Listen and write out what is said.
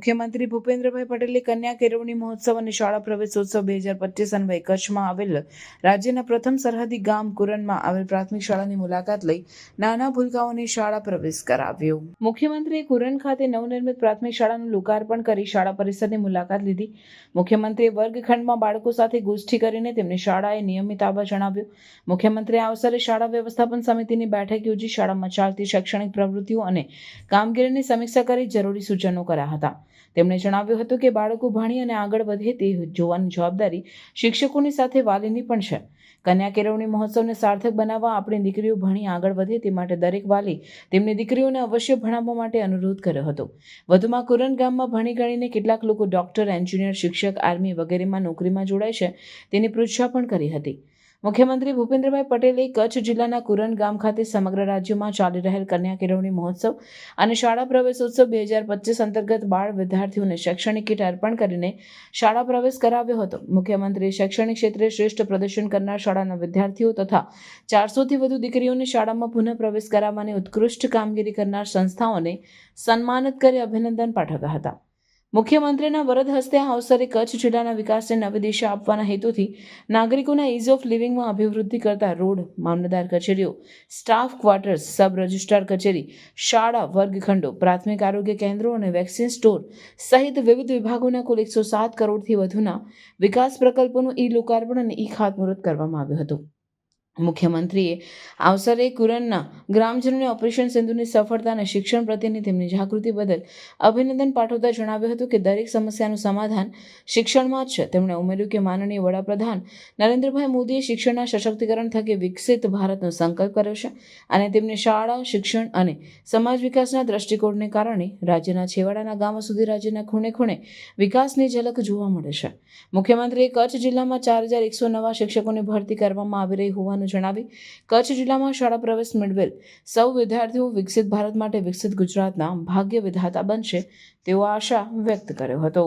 મુખ્યમંત્રી ભૂપેન્દ્રભાઈ પટેલે કન્યા કેળવણી મહોત્સવ અને શાળા પ્રવેશોત્સવ 2025 અન્વયે કચ્છમાં આવેલ રાજ્યના પ્રથમ સરહદી ગામ કુરનમાં આવેલ પ્રાથમિક શાળાની મુલાકાત લઈ નાના ભૂલકાઓને શાળા પ્રવેશ કરાવ્યો। મુખ્યમંત્રીએ કુરન ખાતે નવનિર્મિત પ્રાથમિક શાળાનું લોકાર્પણ કરી શાળા પરિસરની મુલાકાત લીધી। મુખ્યમંત્રીએ વર્ગખંડમાં બાળકો સાથે ગોષ્ઠી કરીને તેમને શાળાએ નિયમિત આવવા જણાવ્યું। મુખ્યમંત્રીએ આ અવસરે શાળા વ્યવસ્થાપન સમિતિની બેઠક યોજી શાળામાં ચાલતી શૈક્ષણિક પ્રવૃત્તિઓ અને કામગીરીની સમીક્ષા કરી જરૂરી સૂચનો કર્યા હતા। તેમણે જણાવ્યું હતું કે બાળકો ભણી અને આગળ વધે તે જોવાની જવાબદારી શિક્ષકોની સાથે વાલીની પણ છે। કન્યા કેળવણી મહોત્સવને સાર્થક બનાવવા આપણી દીકરીઓ ભણી આગળ વધે તે માટે દરેક વાલી તેમની દીકરીઓને અવશ્ય ભણાવવા માટે અનુરોધ કર્યો હતો। વધુમાં કુરન ગામમાં ભણી ગણીને કેટલાક લોકો ડોક્ટર, એન્જિનિયર, શિક્ષક, આર્મી વગેરેમાં નોકરીમાં જોડાય છે તેની પૃચ્છા પણ કરી હતી। મુખ્યમંત્રી ભૂપેન્દ્રભાઈ પટેલે કચ્છ જિલ્લાના કુરન ગામ ખાતે સમગ્ર રાજ્યમાં ચાલી રહેલ કન્યા કેળવણી મહોત્સવ અને શાળા પ્રવેશોત્સવ 2025 અંતર્ગત બાળ વિદ્યાર્થીઓને શૈક્ષણિક કીટ અર્પણ કરીને શાળા પ્રવેશ કરાવ્યો હતો। મુખ્યમંત્રીએ શૈક્ષણિક ક્ષેત્રે શ્રેષ્ઠ પ્રદર્શન કરનાર શાળાના વિદ્યાર્થીઓ તથા 400થી વધુ દીકરીઓને શાળામાં પુનઃ પ્રવેશ કરાવવાની ઉત્કૃષ્ટ કામગીરી કરનાર સંસ્થાઓને સન્માનિત કરી અભિનંદન પાઠવ્યા હતા। મુખ્યમંત્રીના વરદ હસ્તે આ અવસરે કચ્છ જિલ્લાના વિકાસને નવી દિશા આપવાના હેતુથી નાગરિકોના ઇઝ ઓફ લિવિંગમાં અભિવૃદ્ધિ કરતા રોડ, મામલતદાર કચેરીઓ, સ્ટાફ ક્વાર્ટર્સ, સબ રજિસ્ટ્રાર કચેરી, શાળા વર્ગખંડો, પ્રાથમિક આરોગ્ય કેન્દ્રો અને વેક્સિન સ્ટોર સહિત વિવિધ વિભાગોના કુલ 107 કરોડથી વધુના વિકાસ પ્રકલ્પોનું લોકાર્પણ અને ખાતમુહૂર્ત કરવામાં આવ્યું હતું। મુખ્યમંત્રીએ આ અવસરે કુરનના ગ્રામજનોને ઓપરેશન સિંધુની સફળતા અને શિક્ષણ પ્રત્યેની તેમની જાગૃતિ બદલ અભિનંદન પાઠવતા જણાવ્યું હતું કે દરેક સમસ્યાનું સમાધાન શિક્ષણમાં જ છે। તેમણે ઉમેર્યું કે માનનીય વડાપ્રધાન નરેન્દ્રભાઈ મોદીએ શિક્ષણના સશક્તિકરણ થકી વિકસિત ભારતનો સંકલ્પ કર્યો છે અને તેમની શાળા, શિક્ષણ અને સમાજ વિકાસના દ્રષ્ટિકોણને કારણે રાજ્યના છેવાડાના ગામો સુધી રાજ્યના ખૂણે ખૂણે વિકાસની ઝલક જોવા મળે છે। મુખ્યમંત્રીએ કચ્છ જિલ્લામાં 4100 નવા શિક્ષકોની ભરતી કરવામાં આવી રહી હોવાનું જણાવી કચ્છ જિલ્લામાં શાળા પ્રવેશ મેળવેલ સૌ વિદ્યાર્થીઓ વિકસિત ભારત માટે વિકસિત ગુજરાતના ભાગ્ય વિધાતા બનશે તેવો આશા વ્યક્ત કર્યો હતો।